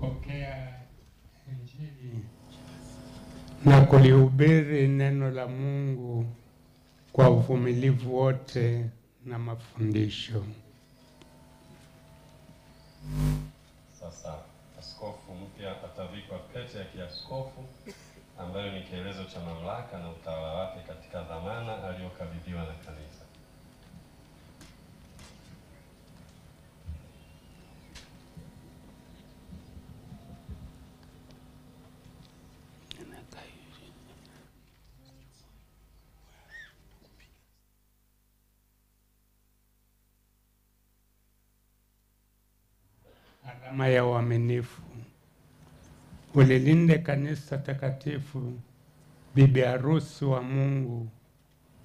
pokea Injili na kulihubiri neno la Mungu kwa uvumilivu wote na mafundisho. Sasa askofu mpya atavikwa pete ya kiaskofu ambayo ni kielezo cha mamlaka na utawala wake katika dhamana aliyokabidhiwa na kanisa. Alama ya uaminifu. Ulilinde kanisa takatifu, bibi harusi wa Mungu,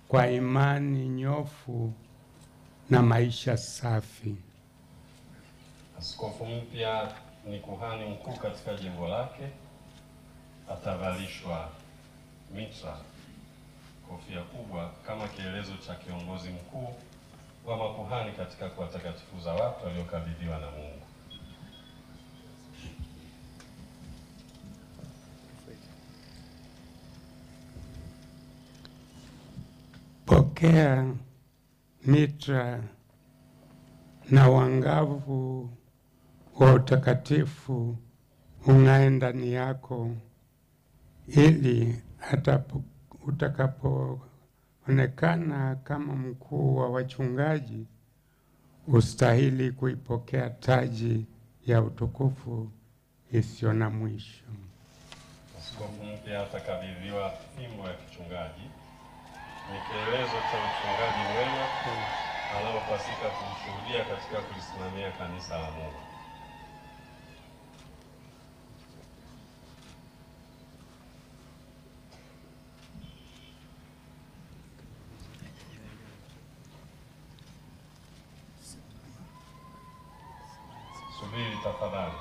kwa imani nyofu na maisha safi. Askofu mpya ni kuhani mkuu katika jimbo lake. Atavalishwa mitra, kofia kubwa, kama kielezo cha kiongozi mkuu wa makuhani katika kuwatakatifuza watu waliokabidhiwa na Mungu. Pokea mitra na wangavu wa utakatifu ung'ae ndani yako, ili hata utakapoonekana kama mkuu wa wachungaji ustahili kuipokea taji ya utukufu isiyo na mwisho. Askofu mpya atakabidhiwa fimbo ya kichungaji, ni kielezo cha uchungaji mwema analopasika kumshuhudia katika kulisimamia kanisa la Mungu. Subiri tafadhali.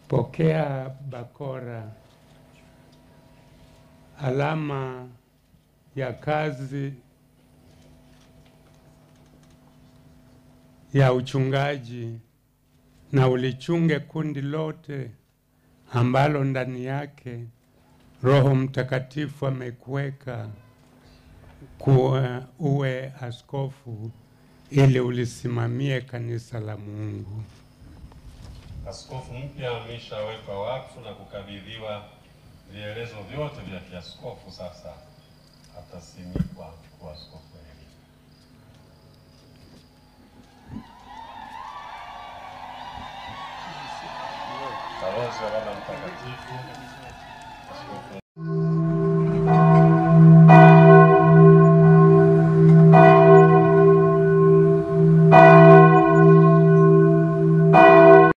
Pokea bakora, alama ya kazi ya uchungaji, na ulichunge kundi lote ambalo ndani yake Roho Mtakatifu amekuweka kuwa uwe askofu, ili ulisimamie kanisa la Mungu. Askofu mpya ameshawekwa wakfu na kukabidhiwa vielezo vyote vya kiaskofu. Sasa atasimikwa kuwa askofu mwingine. Balozi wa Baba Mtakatifu, askofu